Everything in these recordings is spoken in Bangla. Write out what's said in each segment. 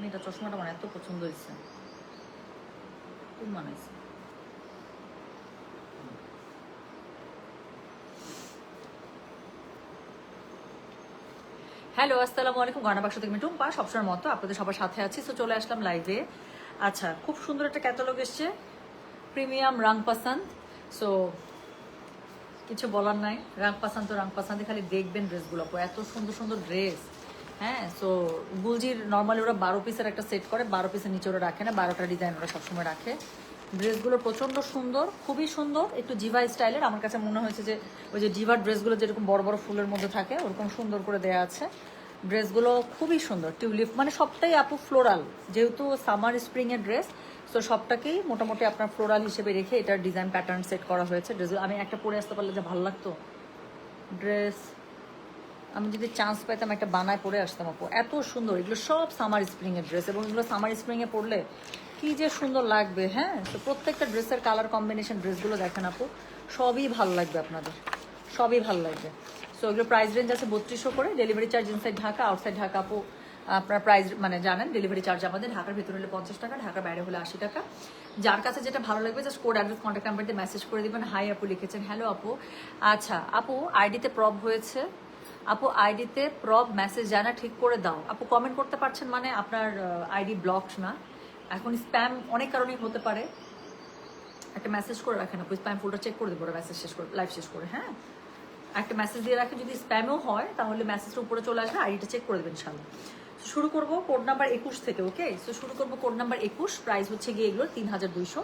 এটা চশমাটা আমার এত পছন্দ হয়েছে, খুব মানাইছে। হ্যালো, আসসালামু আলাইকুম। গয়না বাক্স থেকে আমি টুম্পা, সবসময়ের মতো আপনাদের সবার সাথে আছি। তো চলে আসলাম লাইভে। আচ্ছা, খুব সুন্দর একটা ক্যাটালগ এসছে, প্রিমিয়াম রাং পাসান্দ। সো কিছু বলার নাই, রাং পাসান্দ তো রাং পাসান্দ, খালি দেখবেন ড্রেসগুলো, এত সুন্দর সুন্দর ড্রেস। হ্যাঁ, সো গুলজির নর্মালি ওরা 12 পিসের একটা সেট করে, 12 পিসের নিচে ওরা রাখে না, 12টা ডিজাইন ওরা সবসময় রাখে। ড্রেসগুলো প্রচণ্ড সুন্দর, খুবই সুন্দর, একটু জিভা স্টাইলের। আমার কাছে মনে হয়েছে যে ওই যে জিভার ড্রেসগুলো যেরকম বড় বড় ফুলের মধ্যে থাকে ওরকম সুন্দর করে দেয়া আছে। ড্রেসগুলো খুবই সুন্দর, টিউলিপ মানে সবটাই আপু ফ্লোরাল, যেহেতু সামার স্প্রিংয়ের ড্রেস, তো সবটাকেই মোটামুটি আপনার ফ্লোরাল হিসেবে রেখে এটার ডিজাইন প্যাটার্ন সেট করা হয়েছে। ড্রেস আমি একটা পরে আসতে পারলে যে ভালো লাগতো ড্রেস, আমি যদি চান্স পাইতাম একটা বানায় পরে আসতাম আপু, এত সুন্দর। এগুলো সব সামার স্প্রিংয়ের ড্রেস এবং এগুলো সামার স্প্রিংয়ে পরলে কি যে সুন্দর লাগবে। হ্যাঁ, তো প্রত্যেকটা ড্রেসের কালার কম্বিনেশন ড্রেসগুলো দেখেন আপু, সবই ভালো লাগবে আপনাদের, সবই ভালো লাগবে। সো এগুলো প্রাইস রেঞ্জ আছে 3200 করে, delivery charge inside Dhaka, outside Dhaka আপু আপনার প্রাইস মানে জানেন, ডেলিভারি চার্জ আমাদের ঢাকার ভিতরে হলে 50 টাকা, ঢাকার বাইরে হলে 80 টাকা। যার কাছে যেটা ভালো লাগবে just code address contact number দিয়ে মেসেজ করে দিবেন। হাই আপু লিখেছেন, হ্যালো আপু। আচ্ছা আপু, আইডিতে প্রব হয়েছে আপু, আইডিতে প্রব মেসেজ যায় না, ঠিক করে দাও আপু। কমেন্ট করতে পারছেন মানে আপনার আইডি ব্লকড না, এখন স্প্যাম অনেক কারণেই হতে পারে। একটা মেসেজ করে রাখেন আপু, স্প্যাম ফোল্ডার চেক করে দেবো মেসেজ শেষ করে, লাইভ শেষ করে। হ্যাঁ, একটা মেসেজ দিয়ে রাখেন, যদি স্প্যামও হয় তাহলে মেসেজটা উপরে চলে আসবে, আইডিটা চেক করে দেবেন ইনশাল্লাহ। শুরু করব কোড নাম্বার 21 থেকে। ওকে, সো শুরু করবো কোড নাম্বার 21, প্রাইস হচ্ছে গিয়ে এগুলো 3200।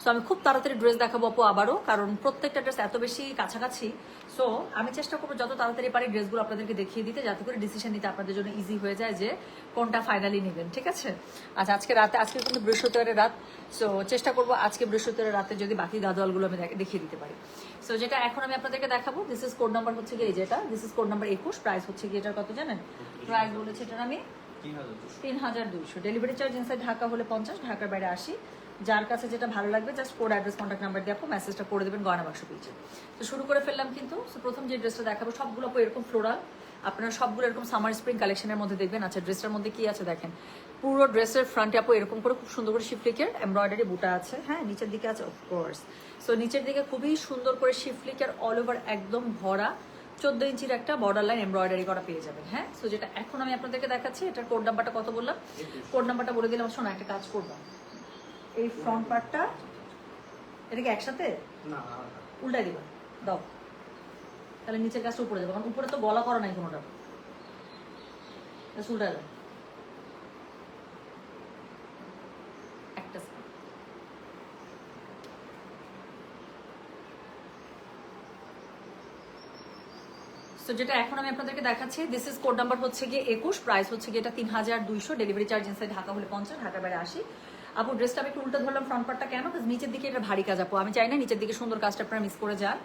সো আমি খুব তাড়াতাড়ি ড্রেস দেখাবো আপু আবারও, কারণ প্রত্যেকটা ড্রেস এত বেশি কাছাকাছি। সো আমি চেষ্টা করবো যত তাড়াতাড়ি পারি ড্রেসগুলো আপনাদেরকে দেখিয়ে দিতে, যাতে করে ডিসিশন নিতে আপনাদের জন্য ইজি হয়ে যায় যে কোনটা ফাইনালি নেবেন। ঠিক আছে? আচ্ছা, আজকে রাতে, আজকে কিন্তু বৃহস্পতিবারের রাত, সো চেষ্টা করবো আজকে বৃহস্পতিবারের রাতে যদি বাকি গাদোয়ালগুলো আমি দেখিয়ে দিতে পারি। সো যেটা এখন আমি আপনাদেরকে দেখাবো, দিস ইজ কোড নাম্বার হচ্ছে গিয়ে যেটা, this is code number 21, price হচ্ছে গিয়ে এটার কত জানেন? প্রাইস বলেছে এটার আমি 3200, ডেলিভারি চার্জ ইনসাইড ঢাকা হলে 50, ঢাকার বাইরে 80। যার কাছে যেটা ভালো লাগবে just code address contact number দিয়ে আপু মেসেজটা করে দেবেন গয়না বাক্স পেজে। তো শুরু করে ফেললাম কিন্তু। প্রথম যে ড্রেসটা দেখাবো সবগুলো আপু এরকম ফ্লোরাল, আপনারা সবগুলো এরকম সামার স্প্রিং কালেকশনের মধ্যে দেখবেন। আচ্ছা, ড্রেসটার মধ্যে কি আছে দেখেন, পুরো ড্রেসের ফ্রন্টে আপু এরকম করে খুব সুন্দর করে শিফলিকের এমব্রয়ডারি বুটা আছে। হ্যাঁ, নিচের দিকে আছে অফকোর্স। সো নিচের দিকে খুবই সুন্দর করে শিফলিকের অল ওভার একদম ভরা 14 ইঞ্চির একটা বর্ডার লাইন এমব্রয়ডারি করা পেয়ে যাবেন। হ্যাঁ, সো যেটা এখন আমি আপনাদেরকে দেখাচ্ছি, এটার কোড নাম্বারটা কত বললাম, কোড নাম্বারটা বলে দিলাম। শোনো, একটা কাজ করবা, এই ফ্রন্ট পার্টটা এটাকে একসাথে উল্টাই দিবা, দাও, তাহলে নিচের কাজটা উপরে যাবে, কারণ উপরে তো গলা করা নাই কোনোটা, উল্টাই দাও একটা। সো যেটা এখন আমি আপনাদেরকে দেখাচ্ছি, দিস ইজ কোড নাম্বার হচ্ছে গিয়ে 21, প্রাইস হচ্ছে গিয়ে এটা 3200, ডেলিভারি চার্জ ইনসাইড ঢাকা হলে 50, ঢাকার বাইরে 80। আপু ড্রেসটা আমি একটু উল্টো ধরলাম ফ্রন্ট পার্টটা, কেন? নিচের দিকে এটা ভারী কাজ আপু, আমি চাই না নিচের দিকে সুন্দর কাজটা আপনারা মিস করে যান।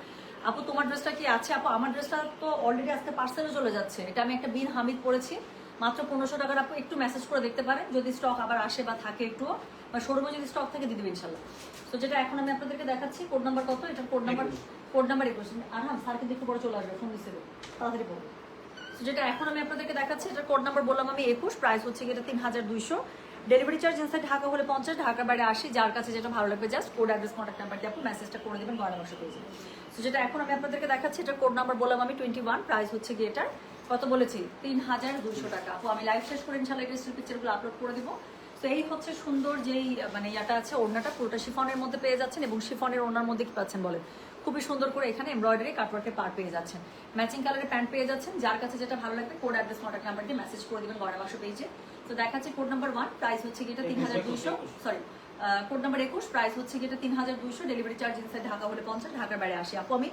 আপু তোমার ড্রেসটা কি আছে? আপু আমার ড্রেসটা তো অলরেডি আজকে পার্সেলে চলে যাচ্ছে, এটা আমি একটা বিন হামিদ পরেছি মাত্র 1500 টাকার। আপু একটু মেসেজ করে দেখতে পারেন যদি স্টক আবার আসে বা থাকে একটুও, বা শোরুমে যদি স্টক থাকে দিয়ে দেবে ইনশাল্লাহ। তো যেটা এখন আমি আপনাদেরকে দেখাচ্ছি, কোড নাম্বার কত? এটা কোড নাম্বার 21। আর হ্যাঁ, স্যার কিন্তু একটু পরে চলে আসবে, ফোন দিচ্ছে, তাড়াতাড়ি পড়বে। যেটা এখন আমি আপনাদেরকে দেখাচ্ছি, এটার কোড নাম্বার বললাম আমি 21, প্রাইস হচ্ছে এটা 3200, ডেলিভারি চার্জ ইনসাইড ঢাকা হলে 50, ঢাকার বাইরে 80। যার কাছে যেটা ভালো লাগবে just code address contact number দিয়ে আপনি মেসেজটা করে দেবেন গয়না বাক্স পেজে। তো যেটা এখন আমি আপনাদেরকে দেখাচ্ছি, এটার কোড নাম্বার বললাম আমি 21, প্রাইস হচ্ছে গিয়ে এটার কত বলেছি 3200 টাকা। আপু আমি লাইভ শেষ করে ইনশাল্লাহ এটা স্টিল পিকচারগুলো আপলোড করে দিব। তো এই হচ্ছে সুন্দর যেই মানে ইয়াটা আছে, ওড়নাটা পুরোটা শিফনের মধ্যে পেয়ে যাচ্ছেন, এবং শিফনের ওড়নার মধ্যে কি পাচ্ছেন বলেন, খুবই সুন্দর করে এখানে এমব্রয়ডারি কাটওয়ার্কের পার পেয়ে যাচ্ছেন, ম্যাচিং কালারের প্যান্ট পেয়ে যাচ্ছেন। যার কাছে যেটা ভালো লাগবে কোড অ্যাড্রেস কন্ট্যাক্ট নাম্বার দিয়ে মেসেজ করে দিবেন গয়না বাক্স পেজে। তো দেখাচ্ছি কোড নাম্বার 1, প্রাইস হচ্ছে এটা 3200, সরি কোড নাম্বার 21, প্রাইস হচ্ছে এটা 3200, ডেলিভারি চার্জ ইনসাইড ঢাকা হলে 50, ঢাকার বাইরে 80। আপু আমি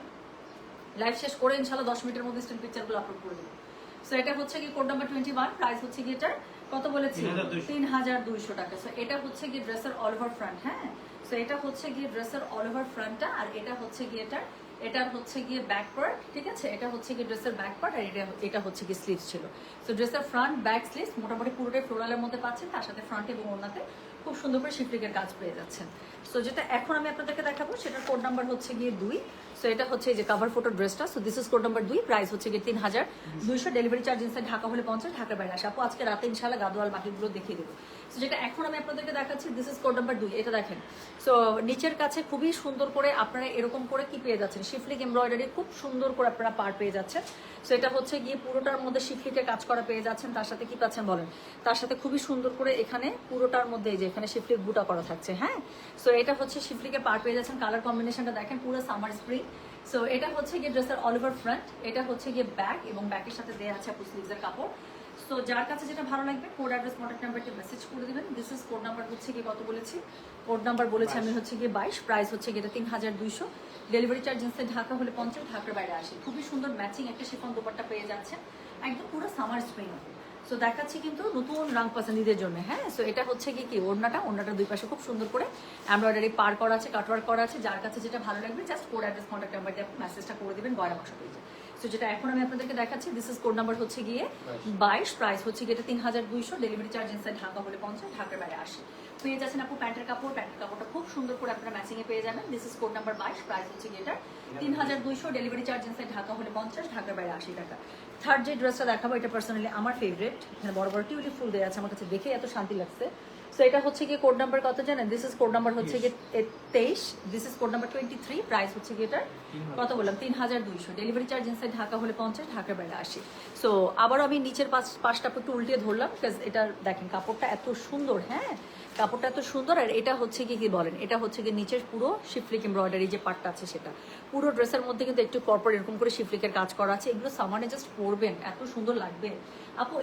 লাইভ শেষ করে ইনশাল্লাহ 10 মিনিটের মধ্যে স্টিল পিকচারগুলো আপলোড করে দেবো। সো এটা হচ্ছে কি কোড নাম্বার 21, প্রাইস হচ্ছে এটার কত বলেছি 3200 টাকা। সো এটা হচ্ছে গিয়ে ড্রেসের অল ওভার ফ্রন্ট। হ্যাঁ, সো এটা হচ্ছে গিয়ে ড্রেসের অল ওভার ফ্রন্টটা, আর এটা হচ্ছে গিয়ে এটার হচ্ছে গিয়ে ব্যাক পার্ট। ঠিক আছে, এটা হচ্ছে গিয়ে ড্রেসের ব্যাক পার্ট, আর এটা হচ্ছে গিয়ে স্লিভস ছিল। সো ড্রেসের ফ্রন্ট ব্যাক স্লিভস মোটামুটি পুরোটাই ফ্লোরালের মধ্যে পাচ্ছেন, তার সাথে ফ্রন্ট এবং ওড়নাতে খুব সুন্দর করে শিফলিকের কাজ পেয়ে যাচ্ছেন। সো যেটা এখন আমি আপনাদেরকে দেখাবো সেটার কোড নাম্বার হচ্ছে গিয়ে 2। সো এটা হচ্ছে এই যে কাভার ফটো ড্রেসটা। So this is code number 2, price হচ্ছে গিয়ে 3200। ডেলিভারি চার্জ ইনসাইড ঢাকা হলে 50, ঢাকার বাইরে আসে। আপু আজকে রাতে ইনশাআল্লাহ গাদোয়াল বাকিগুলো দেখিয়ে দেবো। সো যেটা এখন আমি আপনাদেরকে দেখাচ্ছি দিস ইজ কোড নাম্বার 2, এটা দেখেন। সো নিচের কাছে খুবই সুন্দর করে আপনারা এরকম করে কি পেয়ে যাচ্ছেন, শিফলিক এমব্রয়ডারি খুব সুন্দর করে আপনারা পার পেয়ে যাচ্ছেন। সো এটা হচ্ছে গিয়ে পুরোটার মধ্যে শিফলিকের কাজ করা পেয়ে যাচ্ছেন। তার সাথে কি পাচ্ছেন বলেন, তার সাথে খুবই সুন্দর করে এখানে পুরোটার মধ্যে এই যে এখানে শিফলিক বুটা করা থাকছে। হ্যাঁ, সো এটা হচ্ছে শিফলিকের পার পেয়ে যাচ্ছেন। কালার কম্বিনেশনটা দেখেন, পুরো সামার স্প্রিং। সো এটা হচ্ছে গিয়ে ড্রেসের অল ওভার ফ্রন্ট, এটা হচ্ছে গিয়ে ব্যাক এবং ব্যাকের সাথে দেওয়া আছে আপু স্লিভসের কাপড়। সো যার কাছে যেটা ভালো লাগবে কোড অ্যাড্রেস কন্ট্যাক্ট নাম্বারটি মেসেজ করে দিবেন। দিস ইজ কোড নাম্বার হচ্ছে গিয়ে কত বলেছি, কোড নাম্বার বলেছি আমি হচ্ছে গিয়ে 22, প্রাইস হচ্ছে গিয়ে 3200। ডেলিভারি চার্জ ইনসাইড ঢাকা হলে 50, ঢাকার বাইরে আসে। খুবই সুন্দর ম্যাচিং একটা শিফন দোপাট্টা পেয়ে যাচ্ছে, একদম পুরো সামার স্প্রিং। সো দেখাচ্ছি কিন্তু নতুন রং পছন্দীদের জন্য। হ্যাঁ, সো এটা হচ্ছে কি ওড়নাটা দুই পাশে খুব সুন্দর করে এমব্রয়ডারি পার করা আছে, কাটওয়ার্ক করা আছে। যার কাছে যেটা ভালো লাগবে just code address contact number দিয়ে মেসেজটা করে দিবেন গয়না বাক্স পেজে। সো যেটা এখন আমি আপনাদেরকে দেখাচ্ছি দিস ইজ কোড নাম্বার হচ্ছে গিয়ে 22, প্রাইস হচ্ছে গিয়ে 3200। ডেলিভারি চার্জ ইনসাইড ঢাকা হলে 50, ঢাকার বাইরে আসে। পেয়ে যাচ্ছেন আপু প্যান্টের কাপড়টা খুব সুন্দর করে আপনারা ম্যাচিং এ পেয়ে যাবেন। This is code number 22, price হচ্ছে গিয়ে 3200। ডেলিভারি চার্জ ইনসাইড ঢাকা হলে 50, ঢাকার বাইরে 80 টাকা। থার্ড যে ড্রেসটা দেখাবো এটা পার্সোনালি আমার ফেভারিট। এখানে বড় বড় টিউলিপ ফুল দেওয়া আছে, আমার কাছে দেখে এত শান্তি লাগছে। সো এটা হচ্ছে গিয়ে কোড নাম্বার কত জানেন, দিস ইজ কোড নাম্বার হচ্ছে গিয়ে 23, this is code number 23, price হচ্ছে গিয়ে এটার কত বললাম 3200। ডেলিভারি চার্জ ইনসাইড ঢাকা হলে 50, ঢাকার বাইরে 80। সো আবারও আমি নিচের পাশটা একটু উল্টিয়ে ধরলাম বিকজ এটা দেখেন কাপড়টা এত সুন্দর। হ্যাঁ, কাপড়টা এত সুন্দর। আর এটা হচ্ছে কি বলেন, এটা হচ্ছে গিয়ে নিচের পুরো শিফলিক এমব্রয়ডারি যে পার্টটা আছে সেটা পুরো ড্রেসের মধ্যে কিন্তু একটু পরপর এরকম করে শিফলিকের কাজ করা আছে। এগুলো সামানে জাস্ট পরবেন, এত সুন্দর লাগবে। আপু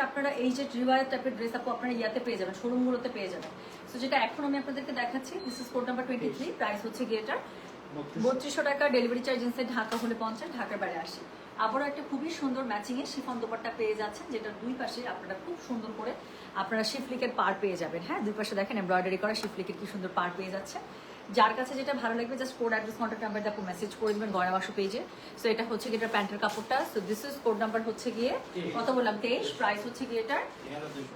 আপনারা এই যে রিওয়ার টাইপের ড্রেস আপু আপনারা ইয়াতে পেয়ে যাবেন, শোরুমগুলোতে পেয়ে যাবেন। সো যেটা এখন আমি আপনাদেরকে দেখাচ্ছি this is code number 23, price হচ্ছে গিয়ে এটা 3200 টাকা। ডেলিভারি চার্জ ইনসাইড ঢাকা হলে 50, ঢাকার বাইরে 80। আবারও একটা খুবই সুন্দর ম্যাচিং এর শিফন দোপাট্টা পেয়ে যাচ্ছেন, যেটা দুই পাশে আপনারা খুব সুন্দর করে আপনারা শিফলিকের পার পেয়ে যাবেন। হ্যাঁ, দুই পাশে দেখেন এমব্রয়ডারি করা শিফলিকের কি সুন্দর পার পেয়ে যাচ্ছে। যার কাছে যেটা ভালো লাগবে just code address contact number দিয়ে আপনি মেসেজ করে দেবেন গয়না বাক্স পেজে। সো এটা হচ্ছে গিয়ে এটা প্যান্টের কাপড়টা। So this is code number হচ্ছে গিয়ে কত বললাম 23, প্রাইস হচ্ছে গিয়ে এটার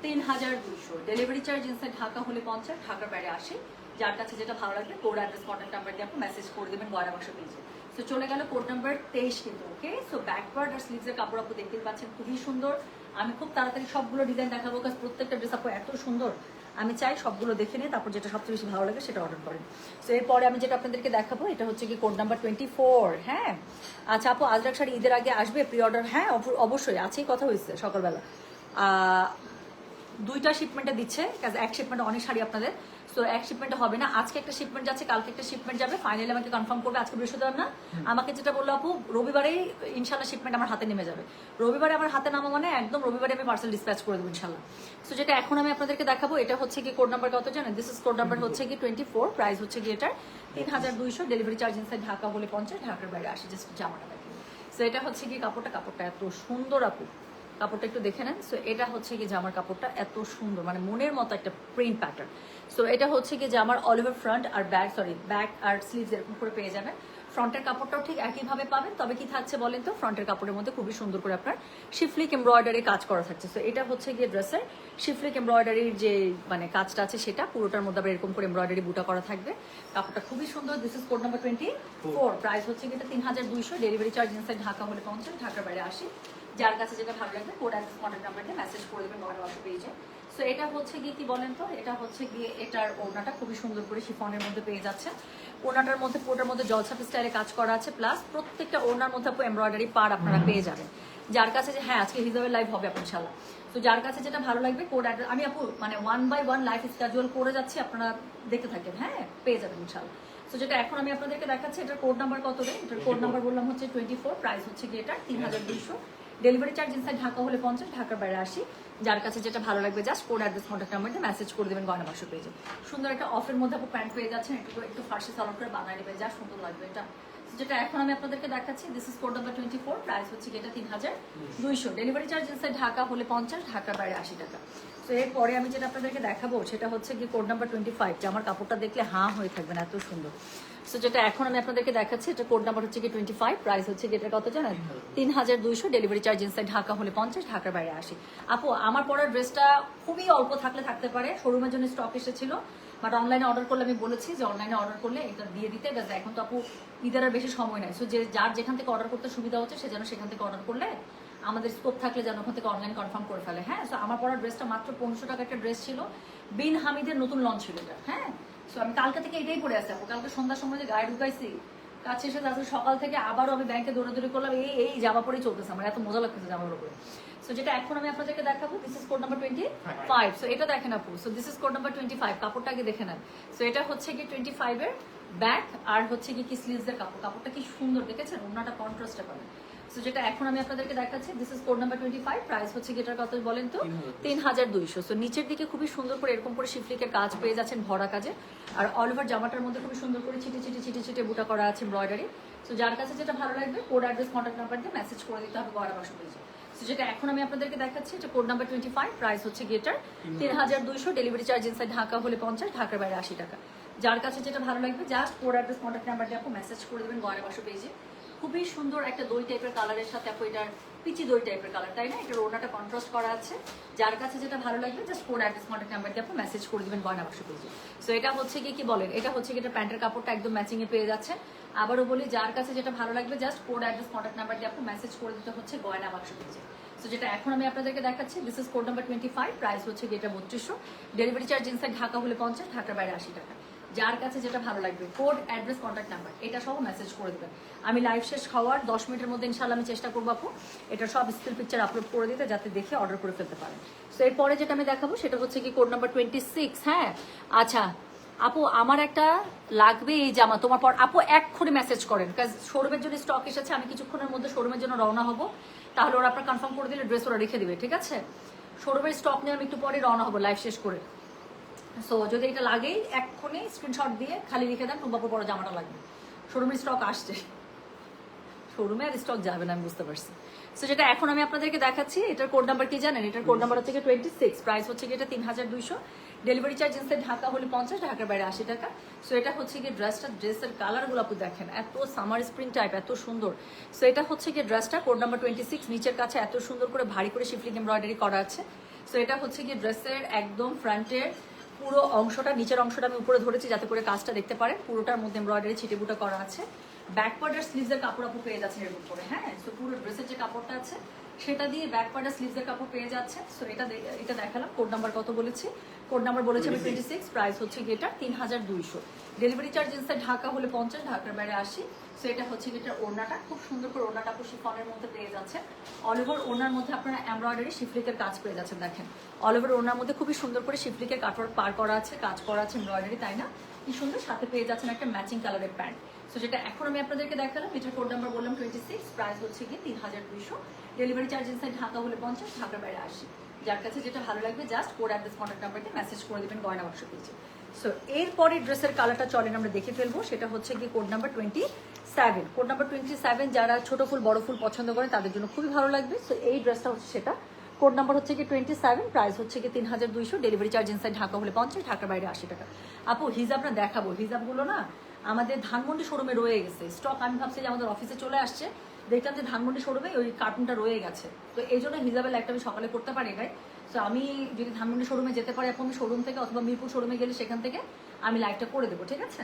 3200। ডেলিভারি চার্জ ইনসাইড ঢাকা হলে 50, ঢাকার বাইরে 80। যার কাছে যেটা ভালো লাগবে কোড অ্যাড্রেস কন্ট্যাক্ট নাম্বার দিয়ে আপনি মেসেজ করে দেবেন গয়না বাক্স পেজে। সো চলে গেল কোড নাম্বার 23 কিন্তু। ওকে, সো ব্যাকওয়ার্ড আর স্লিভসের কাপড় আপনি দেখতে পাচ্ছেন খুবই সুন্দর। আমি খুব তাড়াতাড়ি সবগুলো ডিজাইন দেখাবো কারণ প্রত্যেকটা ড্রেস আপু এত সুন্দর, আমি চাই সবগুলো দেখে নিয়ে তারপর যেটা সবচেয়ে বেশি ভালো লাগে সেটা অর্ডার করেন। সো এরপরে আমি যেটা আপনাদেরকে দেখাবো এটা হচ্ছে কি কোড নাম্বার 24। হ্যাঁ, আচ্ছা আপু আজরাক শাড়ি ঈদের আগে আসবে প্রি অর্ডার? হ্যাঁ অবশ্যই, আজকেই কথা হয়েছে সকালবেলা। 2টা শিপমেন্টে দিচ্ছে, কাজ এক শিপমেন্টে অনেক শাড়ি আপনাদের। সো এক শিপমেন্টে হবে না, আজকে একটা শিপমেন্ট যাচ্ছে, কালকে একটা শিপমেন্ট যাবে। ফাইনালি আমাকে কনফার্ম করবে আজকে বৃহস্পতিবার না, আমাকে যেটা বললো আপু রবিবারেই ইনশাল্লাহ শিপমেন্ট আমার হাতে নেমে যাবে। রবিবারে আমার হাতে নামা মানে একদম রবিবারে আমি পার্সেল ডিসপ্যাচ করে দেবো ইনশাল্লাহ। সো যেটা এখন আমি আপনাদেরকে দেখাবো এটা হচ্ছে কি কোড নাম্বার কত জানেন, দিস ইজ কোড নাম্বার হচ্ছে কি 24, প্রাইস হচ্ছে কি এটার 3200। ডেলিভারি চার্জ ইনসাইড ঢাকা হলে 50, ঢাকার বাইরে 80। জাস্ট জামাটা দেখেন। সো এটা হচ্ছে কি কাপড়টা এত সুন্দর আপু, কাপড়টা একটু দেখে নেন। সো এটা হচ্ছে কি জামার কাপড়টা এত সুন্দর, মানে মনের মতো একটা প্রিন্ট প্যাটার্ন। সো এটা হচ্ছে কি জামার অল ওভার ফ্রন্ট আর ব্যাক আর স্লিভস এরকম করে পেয়ে যাবেন। ফ্রন্টের কাপড়টাও ঠিক একইভাবে পাবেন, তবে কি থাকছে বলেন তো, ফ্রন্টের কাপড়ের মধ্যে খুবই সুন্দর করে আপনার শিফলিক এমব্রয়ডারি কাজ করা থাকছে। সো এটা হচ্ছে গিয়ে ড্রেসের শিফলিক এমব্রয়ডারির যে মানে কাজটা আছে সেটা পুরোটার মধ্যে আবার এরকম করে এমব্রয়ডারি বুটা করা থাকবে। কাপড়টা খুবই সুন্দর। This is code number 24, price হচ্ছে গিয়ে 3200। ডেলিভারি চার্জ ইনসাইড ঢাকা হলে 50, ঢাকার বাইরে 80। যার কাছে যেটা ভালো লাগবে কোড অ্যাড্রেস কন্ট্যাক্ট নাম্বার দিয়ে মেসেজ করে দেবেন গয়না বাক্স পেজে। সো এটা হচ্ছে গিয়ে কি বলেন তো, এটা হচ্ছে গিয়ে এটার ওড়নাটা খুবই সুন্দর করে শিফনের মধ্যে পেয়ে যাচ্ছে। ওড়নাটার মধ্যে পুরোটার মধ্যে জলছাপ স্টাইলে কাজ করা আছে, প্লাস প্রত্যেকটা ওড়নার মধ্যে আপু এমব্রয়ডারি পার আপনারা পেয়ে যাবেন। যার কাছে যে হ্যাঁ আজকে হিজাবের লাইভ হবে আপু ইনশাল্লাহ। তো যার কাছে যেটা ভালো লাগবে কোড অ্যাড্রেস আমি আপু মানে 1 by 1 লাইফ স্কেজুয়াল করে যাচ্ছি, আপনারা দেখতে থাকেন। হ্যাঁ, পেয়ে যাবেন ইনশাল্লাহ। সো যেটা এখন আমি আপনাদেরকে দেখাচ্ছি এটার কোড নাম্বার কত রে, এটার কোড নাম্বার বললাম হচ্ছে 24, প্রাইস হচ্ছে গিয়ে এটা 3200। ডেলিভারি চার্জ ইনসাইড ঢাকা হলে 50, ঢাকার বাইরে 80। যার কাছে যেটা ভালো লাগবে just code address contact number দিয়ে মেসেজ করে দেবেন গয়না বাক্স পেজে। সুন্দর একটা অফের মধ্যে আপু প্যান্ট পেয়ে যাচ্ছেন, একটু ফার্সি সালোয়ার করে বানায় নেবেন, যা সুন্দর লাগবে এটা। যেটা এখন আমি আপনাদেরকে দেখাচ্ছি this is code number 24, price হচ্ছে এটা 3200। ডেলিভারি চার্জ ইনসাইড ঢাকা হলে 50, ঢাকার বাইরে 80 টাকা। তো এরপরে আমি যেটা আপনাদেরকে দেখাবো সেটা হচ্ছে কি কোড নাম্বার 25, যে আমার কাপড়টা দেখলে হাঁ হয়ে থাকবেন, এত সুন্দর। সো যেটা এখন আমি আপনাদেরকে দেখাচ্ছি, এটা কোড নাম্বার হচ্ছে কি 25, প্রাইস হচ্ছে কি এটা কত জানেন? 3200, ডেলিভারি চার্জ ইনসাইড ঢাকা হলে 50, ঢাকার বাইরে 80। আপু আমার পরার ড্রেসটা খুবই অল্প থাকতে পারে, শোরুমের জন্য স্টক এসেছিল, বাট অনলাইনে অর্ডার করলে আমি বলেছি যে অনলাইনে অর্ডার করলে এটা দিয়ে দিতে। এখন তো আপু ঈদের আর বেশি সময় নাই, সো যে যার যেখান থেকে অর্ডার করতে সুবিধা হচ্ছে সে যেন সেখান থেকে অর্ডার করলে আমাদের স্কোপ থাকলে যেন ওখান থেকে অনলাইন কনফার্ম করে ফেলে। হ্যাঁ, সো আমার পরার ড্রেসটা মাত্র 1500 টাকা একটা ড্রেস ছিল, বিন হামিদের নতুন লঞ্চ ছিল এটা। হ্যাঁ, সো আমি কালকে থেকে এটাই পরে আসছি আপু, কালকে সন্ধ্যার সময় যে গায়ে ঢুকাইছি কাছে এসে তারপরে সকাল থেকে আবারও আমি ব্যাংকে দৌড়াদৌড়ি করলাম, এই জামা পরেই চলতেছে, আমার এত মজা লাগতেছে জামার উপরে। সো যেটা এখন আমি আপনাদেরকে দেখাবো, this is code number 25। So এটা দেখেন আপু, so this is code number 25, কাপড়টা আগে দেখে নেন। সো এটা হচ্ছে কি 25 এর ব্যাক, আর হচ্ছে কি স্লিভস এর কাপড়টা কি সুন্দর দেখেছেন, ওনাটা কন্ট্রাস্টে পাবেন। সো যেটা এখন আমি আপনাদেরকে দেখাচ্ছি, this is code number 25, price হচ্ছে কি এটার কত বলেন তো? 3200। সো নিচের দিকে খুবই সুন্দর করে এরকম করে শিফলিকের কাজ পেয়ে যাচ্ছেন, ভরা কাজে, আর অল ওভার জামাটার মধ্যে খুবই সুন্দর করে ছিটে বুটা করা আছে এমব্রয়ডারি। সো যার কাছে যেটা ভালো লাগবে কোড অ্যাড্রেস কন্ট্যাক্ট নাম্বার দিয়ে মেসেজ করে দিতে হবে গয়না বাক্স পেজে। সো যেটা এখন আমি আপনাদেরকে দেখাচ্ছি, এটা কোড নাম্বার 25, প্রাইস হচ্ছে গিয়েটার 3200, ডেলিভারি চার্জ ইনসাইড ঢাকা হলে 50, ঢাকার বাইরে 80 টাকা। যার কাছে যেটা ভালো লাগবে just code address contact number দিয়ে আপু মেসেজ করে দেবেন গয়না বাক্স পেজে। খুবই সুন্দর একটা দই টাইপের কালারের সাথে আপু এটার পিচি দই টাইপের কালার, তাই না? এটার ওড়নাটা কন্ট্রাস্ট করা আছে। যার কাছে যেটা ভালো লাগবে just code address contact number দিয়ে আপু মেসেজ করে দিবেন গয়না বাক্স পেজে। সো এটা হচ্ছে কি বলেন, এটা হচ্ছে কি এটা প্যান্টের কাপড়টা একদম ম্যাচিং এ পেয়ে যাচ্ছে। আবারও বলি, যার কাছে যেটা ভালো লাগবে just code address contact number দিয়ে আপু মেসেজ করে দিতে হচ্ছে গয়না বাক্স পেজে। সো যেটা এখন আমি আপনাদেরকে দেখাচ্ছি, this is code number 25, price হচ্ছে এটা 3200, ডেলিভারি চার্জ ইনসাইড ঢাকা হলে 50, ঢাকার বাইরে 80 টাকা। যার কাছে যেটা ভালো লাগবে কোড অ্যাড্রেস কন্ট্যাক্ট নাম্বার এটা সহ মেসেজ করে দেবেন। আমি লাইভ শেষ হওয়ার 10 মিনিটের মধ্যে ইনশাআল্লাহ আমি চেষ্টা করবো আপু এটা সব স্টিল পিকচার আপলোড করে দিতে, যাতে দেখে অর্ডার করে ফেলতে পারেন। সো এরপরে যেটা আমি দেখাবো সেটা হচ্ছে কি কোড নাম্বার 26। হ্যাঁ, আচ্ছা আপু আমার একটা লাগবে এই জামা, তোমার পর আপু এক্ষুনি মেসেজ করেন, কাজ শোরুমের জন্য স্টক এসেছে, আমি কিছুক্ষণের মধ্যে শোরুমের জন্য রওনা হবো, তাহলে ওরা আপনার কনফার্ম করে দিলে ড্রেস ওরা রেখে দিবে, ঠিক আছে? শোরুমের স্টক নিয়ে আমি একটু পরে রওনা হবো লাইভ শেষ করে। সো যদি এটা লাগেই এক্ষুনি স্ক্রিনশট দিয়ে খালি লিখে দেন টুম্বাপুর বড় জামাটা লাগবে, শোরুমের স্টক আসছে, শোরুমে আর স্টক যাবে না, আমি বুঝতে পারছি। সো যেটা এখন আমি আপনাদেরকে দেখাচ্ছি, এটার কোড নাম্বার কি জানেন? এটার কোড নাম্বার হচ্ছে 26, প্রাইস হচ্ছে এটা 3200, ডেলিভারি চার্জ ইনসাইড ঢাকা হলে 50, ঢাকার বাইরে 80 টাকা। সো এটা হচ্ছে ড্রেসের কালারগুলো আপনি দেখেন, এত সামার স্প্রিং টাইপ, এত সুন্দর। সো এটা হচ্ছে ড্রেসটা কোড নাম্বার 26, নিচের কাছে এত সুন্দর করে ভারী করে শিফলিং এমব্রয়ডারি করা আছে। সো এটা হচ্ছে ড্রেসের একদম ফ্রন্টের পুরো অংশটা, নিচের অংশটা আমি উপরে ধরেছি যাতে করে কাজটা দেখতে পারেন, পুরোটার মধ্যে এমব্রয়ডারি ছিটেবুটা করা আছে। ব্যাক পার্ট আর স্লিভসের কাপড় আপু পেয়ে যাচ্ছেন এর উপরে। হ্যাঁ, সো পুরো ড্রেসের যে কাপড়টা আছে সেটা দিয়ে ব্যাক পার্ট আর স্লিভসের কাপড় পেয়ে যাচ্ছে। সো এটা দেখালাম। কোড নাম্বার কত বলেছি? কোড নাম্বার বলেছি আমি 26, প্রাইস হচ্ছে এটা 3200, ডেলিভারি চার্জ ইনসাইড ঢাকা হলে 50, ঢাকার বাইরে 80। সো এটা হচ্ছে এটা ওড়নাটা, খুব সুন্দর করে ওড়নাটা আপু শিফনের মধ্যে পেয়ে যাচ্ছে। অল ওভার ওড়নার মধ্যে আপনারা এমব্রয়ডারি শিফলিকের কাজ পেয়ে যাচ্ছেন, দেখেন অল ওভার ওড়নার মধ্যে খুবই সুন্দর করে শিফলিকের কাটওয়ার্ক পার করা আছে, কাজ করা আছে এমব্রয়ডারি, তাই না? কি সুন্দর, সাথে পেয়ে যাচ্ছেন একটা ম্যাচিং কালারের প্যান্ট। সো যেটা এখন আমি আপনাদেরকে দেখালাম, এটার কোড নাম্বার বললাম 26, প্রাইস হচ্ছে 3200, ডেলিভারি চার্জ ইনসাইড ঢাকা হলে 50, ঢাকার বাইরে 80। যার কাছে যেটা ভালো লাগবে just code address contact number দিয়ে মেসেজ করে দেবেন গয়না বাক্স পেজে। সো এরপরে ড্রেসের কালারটা চলেন আমরা দেখে ফেলবো, সেটা হচ্ছে কোড নাম্বার 27। কোড নাম্বার 27 যারা ছোট ফুল বড় ফুল পছন্দ করেন তাদের জন্য খুবই ভালো লাগবে। সো এই ড্রেসটা হচ্ছে সেটা, কোড নাম্বার হচ্ছে 27, প্রাইস হচ্ছে 3200, ডেলিভারি চার্জ ইনসাইড ঢাকা হলে 50, ঢাকার বাইরে 80 টাকা। আপু হিজাবটা দেখাবো, হিজাবগুলো না আমাদের ধানমন্ডি শোরুমে রয়ে গেছে স্টক, আমি ভাবছি যে আমাদের অফিসে চলে আসছে, দেখলাম যে ধানমন্ডি শোরুমে ওই কার্টুনটা রয়ে গেছে। তো এই জন্য হিজাবের একটা আমি সকালে করতে পারি নাই। সো আমি যদি ধানমন্ডি শোরুমে যেতে পারি আপনি শোরুম থেকে, অথবা মিরপুর শোরুমে গেলে সেখান থেকে আমি লাইভটা করে দেবো, ঠিক আছে?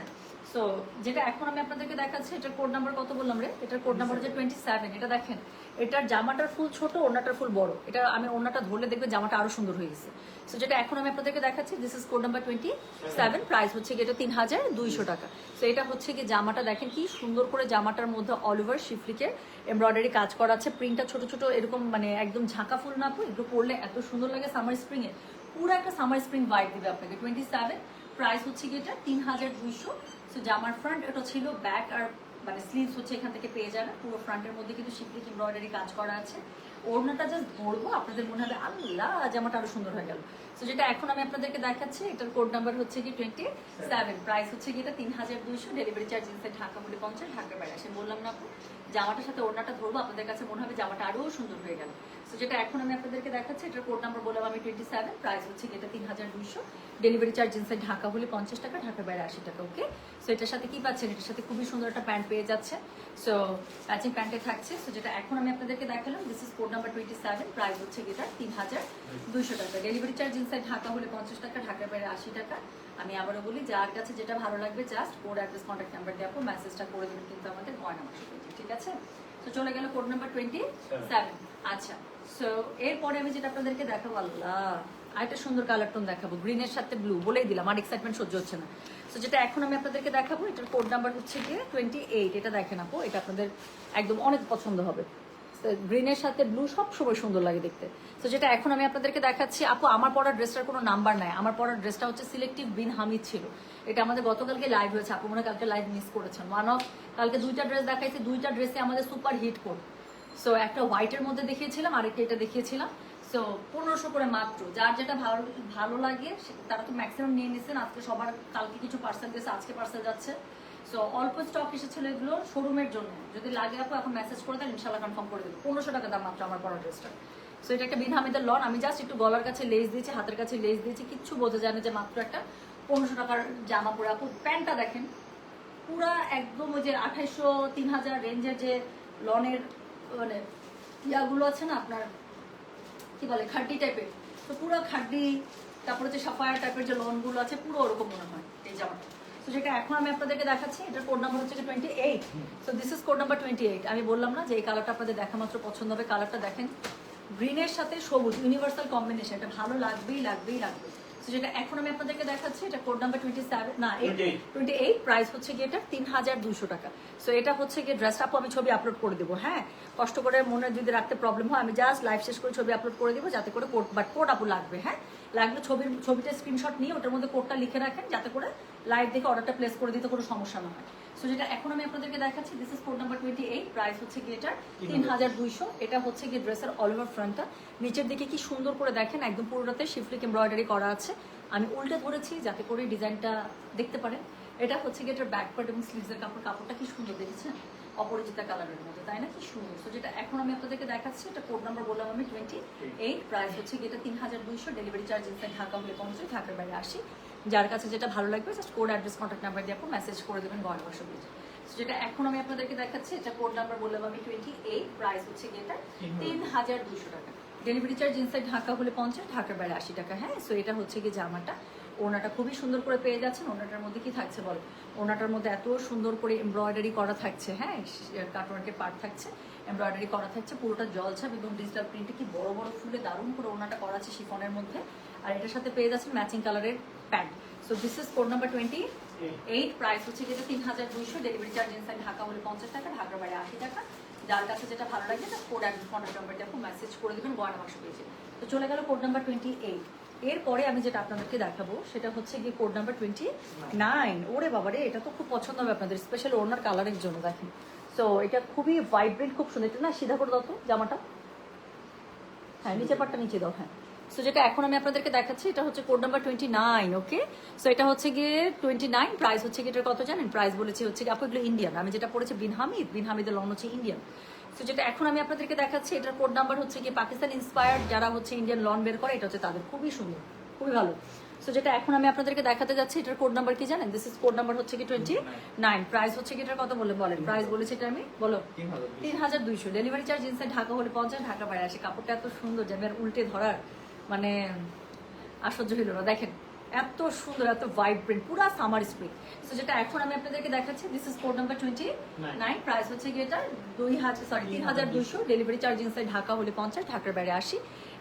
সো যেটা এখন আমি আপনাদেরকে দেখাচ্ছি, এটার কোড নাম্বার কত বললাম রে? এটার কোড নাম্বার হচ্ছে 27। এটা দেখেন, এটার জামাটার ফুল ছোট, ওড়নাটার ফুল বড়। এটা আমি ওড়নাটা ধরলে দেখবে জামাটা আরো সুন্দর হয়ে গেছে। সো যেটা এখন আমি আপনাদেরকে দেখাচ্ছি, this is code number 27, price হচ্ছে এটা 3200 টাকা। সো এটা হচ্ছে জামাটা দেখেন কি সুন্দর করে, জামাটার মধ্যে অল ওভার শিফলিকের এমব্রয়ডারি কাজ করা আছে, প্রিন্টটা ছোট ছোট এরকম, মানে একদম ঝাঁকা ফুল না, একটু পরলে এত সুন্দর লাগে সামার স্প্রিং এ, পুরো একটা সামার স্প্রিং ভাইব দিবে আপনাকে। 27, প্রাইস হচ্ছে এটা 3200। সো জামার ফ্রন্ট এটা ছিল, ব্যাক আর মানে স্লিভস হচ্ছে এখান থেকে পেয়ে যাবে। পুরো ফ্রন্টের মধ্যে কিন্তু শিফলিক এমব্রয়ডারি কাজ করা আছে, ওড়নাটা জাস্ট ধরবো, আপনাদের মনে হবে আল্লাহ জামাটা আরো সুন্দর হয়ে গেল। তো যেটা এখন আমি আপনাদেরকে দেখাচ্ছি, এটার কোড নাম্বার হচ্ছে কি 27, প্রাইস হচ্ছে কি এটা 3200, ডেলিভারি চার্জ ইনসাইড ঢাকা হলে 50, ঢাকার বাইরে আসে। বললাম না আপু, জামাটার সাথে ওড়নাটা ধরবো, আপনাদের কাছে মনে হবে জামাটা আরো সুন্দর হয়ে গেল। তো যেটা এখন আমি আপনাদেরকে দেখাচ্ছি, এটার কোড নাম্বার বললাম আমি 27, প্রাইস হচ্ছে কি এটা 3200, ডেলিভারি চার্জ ইনসাইড ঢাকা হলে 50 টাকা, ঢাকার বাইরে 80 টাকা। ওকে, সো এটার সাথে কি পাচ্ছেন, এটার সাথে খুবই সুন্দর একটা প্যান্ট পেয়ে যাচ্ছে। সো ম্যাচিং প্যান্টে থাকছে। সো যেটা এখন আমি আপনাদেরকে দেখালাম, this is code number 27, price হচ্ছে কি এটা 3200 টাকা, ডেলিভারি চার্জ ইনসাইড ঢাকা হলে 50 টাকা, ঢাকার বাইরে 80 টাকা। আমি আবারও বলি, যার কাছে যেটা ভালো লাগবে just code address contact number দিয়ে আপু মেসেজটা করে দেবেন কিন্তু আমাদের গয়না মাসে, ঠিক আছে? তো চলে গেল কোড নাম্বার 27। আচ্ছা, সো এরপরে আমি যেটা আপনাদেরকে দেখাবো, আল্লাহ আরেকটা সুন্দর কালার টোন দেখাবো, গ্রিনের সাথে ব্লু, বলেই দিলাম আর এক্সাইটমেন্ট সহ্য হচ্ছে না। তো যেটা এখন আমি আপনাদেরকে দেখাবো, এটার কোড নাম্বার হচ্ছে গিয়ে 28, এটা দেখেন আপু, এটা আপনাদের একদম অনেক পছন্দ হবে। গ্রিনের সাথে ব্লু সব সময় সুন্দর লাগে দেখতে। তো যেটা এখন আমি আপনাদেরকে দেখাচ্ছি, আপু আমার পরার ড্রেসটার কোনো নাম্বার নাই, আমার পরার ড্রেসটা হচ্ছে সিলেক্টিভ বিন হামিদ ছিল। এটা আমাদের গতকালকে লাইভ হয়েছে, আপু মনে হয় কালকে লাইভ মিস করেছেন। ওয়ান অফ কালকে দুইটা ড্রেস দেখাইছি, দুইটা ড্রেসে আমাদের সুপার হিট কোড। সো একটা হোয়াইটের মধ্যে দেখিয়েছিলাম, আরেকটা এটা দেখিয়েছিলাম। সো 1500 করে মাত্র, যার যেটা ভালো ভালো লাগে তারা তো ম্যাক্সিমাম নিয়ে নিচ্ছেন। আজকে সবার, কালকে কিছু পার্সেল গেছে, আজকে পার্সেল যাচ্ছে। সো অল্প স্টক এসেছিল এগুলো শোরুমের জন্য, যদি লাগে আপু এখন মেসেজ করে দেন, ইনশাল্লাহ কনফার্ম করে দেবো। 1500 টাকা দাম মাত্র আমার পরা ড্রেসটা। সো এটা একটা বিন হামিদের লন, আমি জাস্ট একটু গলার কাছে লেস দিয়েছি, হাতের কাছে লেস দিয়েছি, কিচ্ছু বোঝা যায় না যে মাত্র একটা 1500 টাকার জামা পরে। আপু প্যান্টটা দেখেন, পুরা একদম ওই যে 2800 3000 রেঞ্জের যে লনের মানে ইয়াগুলো আছে না আপনার, কি বলে, খাড্ডি টাইপের, তো পুরো খাড্ডি, তারপরে যে সাফায়ার টাইপের যে লনগুলো আছে, পুরো ওরকম মনে হয় এই জামাটা। তো যেটা এখন আমি আপনাদেরকে দেখাচ্ছি, এটার কোড নাম্বার হচ্ছে 28। So this is code number 28। আমি বললাম না যে এই কালারটা আপনাদের দেখা মাত্র পছন্দ হবে। কালারটা দেখেন, গ্রিনের সাথে সবুজ, ইউনিভার্সাল কম্বিনেশন, এটা ভালো লাগবেই লাগবেই লাগবে। তো যেটা এখন আমি আপনাদেরকে দেখাচ্ছি, এটা কোড নাম্বার 27, না 28, প্রাইস হচ্ছে গিয়ে এটা 3200 টাকা। সো এটা হচ্ছে গিয়ে ড্রেসটা, আপু আমি ছবি আপলোড করে দেবো, হ্যাঁ, কষ্ট করে মনে যদি রাখতে প্রবলেম হয়, আমি জাস্ট লাইভ শেষ করে ছবি আপলোড করে দেবো, যাতে করে কোড, বাট কোড আপু লাগবে, হ্যাঁ, লাগলে ছবিটা স্ক্রিনশট নিয়ে ওটার মধ্যে কোডটা লিখে রাখেন, যাতে করে লাইভ দেখে অর্ডারটা প্লেস করে দিতে কোনো সমস্যা না হয়। সো যেটা এখন আমি আপনাদেরকে দেখাচ্ছি, this is code number 28, price হচ্ছে গিয়ে এটা 3200। এটা হচ্ছে গিয়ে ড্রেসের অল ওভার ফ্রন্টটা, নিচের দিকে কি সুন্দর করে দেখেন, একদম পুরোটাতে শিফলিক এমব্রয়ডারি করা আছে। আমি উল্টে ধরেছি যাতে করে ডিজাইনটা দেখতে পারেন। এটা হচ্ছে গিয়ে এটার ব্যাক পার্ট এবং স্লিভসের কাপড়টা কি সুন্দর দেখেছেন, অপরিচিতা কালারের মধ্যে, তাই না, কি সুন্দর। তো যেটা এখন আমি আপনাদেরকে দেখাচ্ছি, এটা কোড নাম্বার বললাম আমি 28, প্রাইস হচ্ছে গিয়ে এটা 3200, ডেলিভারি চার্জ ইনসাইড ঢাকা হলে 50, ঢাকার বাইরে 80। যার কাছে যেটা ভালো লাগবে just code address contact number দিয়ে আপনি মেসেজ করে দেবেন গয়না বাক্স পেজে। যেটা এখন আমি আপনাদেরকে দেখাচ্ছি, এটা কোড নাম্বার বললাম আমি 28, প্রাইস হচ্ছে গিয়ে এটা 3200 টাকা, ডেলিভারি চার্জ ইনসাইড ঢাকা হলে 50, ঢাকার বাইরে 80 টাকা। হ্যাঁ, সো এটা হচ্ছে গিয়ে জামাটা। ওনাটা খুবই সুন্দর করে পেয়ে যাচ্ছেন। ওনাটার মধ্যে কি থাকছে বলো, ওনাটার মধ্যে এত সুন্দর করে এমব্রয়ডারি করা থাকছে, হ্যাঁ, কাটওয়ার্কের পার্ট থাকছে, এমব্রয়ডারি করা থাকছে, পুরোটা জলছাপ এবং ডিজিটাল প্রিন্টে কি বড় বড় ফুলে দারুণ করে ওনাটা করা আছে শিফনের মধ্যে। আর এটার সাথে পেয়ে যাচ্ছেন ম্যাচিং কালারের pant. So this is code number 28, price হচ্ছে যেটা 3200, ডেলিভারি চার্জ ইনসাইড ঢাকা হলে 50 টাকা, ঢাকার বাইরে 80 টাকা। যার কাছে যেটা ভালো লাগে না, কোড অ্যাড্রেস কন্ট্যাক্ট নাম্বার দিয়ে মেসেজ করে দেবেন গয়না বাক্স পেজে। তো চলে গেল কোড নাম্বার 28। এরপরে আমি যেটা আপনাদেরকে দেখাবো সেটা হচ্ছে গিয়ে কোড নাম্বার 29। ওরে বাবারে, এটা তো খুব পছন্দ হবে আপনাদের, স্পেশালি ওনার কালারের জন্য দেখেন। সো এটা খুবই ভাইব্রেন্ট, খুব সুন্দর। এটা না সিধা করে দাও তো জামাটা, হ্যাঁ, নিচে পাটটা নিচে দাও, হ্যাঁ। সো যেটা এখন আমি আপনাদেরকে দেখাচ্ছি, এটা হচ্ছে কোড নাম্বার 29। ওকে, সো এটা হচ্ছে গিয়ে 29, প্রাইস হচ্ছে গিয়ে এটার কত জানেন, প্রাইস বলেছি হচ্ছে আপু এগুলো ইন্ডিয়ান, আমি যেটা পড়েছি বিন হামিদের লন হচ্ছে ইন্ডিয়ান। সো যেটা এখন আমি আপনাদেরকে দেখাচ্ছি, এটার কোড নাম্বার হচ্ছে গিয়ে পাকিস্তান ইন্সপায়ার্ড, যারা হচ্ছে ইন্ডিয়ান লন বের করে, এটা হচ্ছে তাদের, খুবই সুন্দর, খুবই ভালো। সো যেটা এখন আমি আপনাদেরকে দেখাতে যাচ্ছি, এটার কোড নাম্বার কি জানেন, দিস ইজ কোড নাম্বার হচ্ছে কি 29, প্রাইস হচ্ছে কি এটার কত বলেন, প্রাইস বলেছি এটা আমি, বলো 3200, ডেলিভারি চার্জ ইনসাইড ঢাকা হলে 50, ঢাকা বাইরে 80। কাপড়টা এত সুন্দর যে আমি আর উল্টে ধরার মানে আশ্চর্য হইল না, দেখেন এত সুন্দর, এত ভাইব্রেন্ট, পুরা সামার স্প্রিং। সো যেটা এখন আমি আপনাদেরকে দেখাচ্ছি, this is code number 29, price হচ্ছে কি এটা 3200, ডেলিভারি চার্জ ইনসাইড ঢাকা হলে 50, ঢাকার বাইরে 80।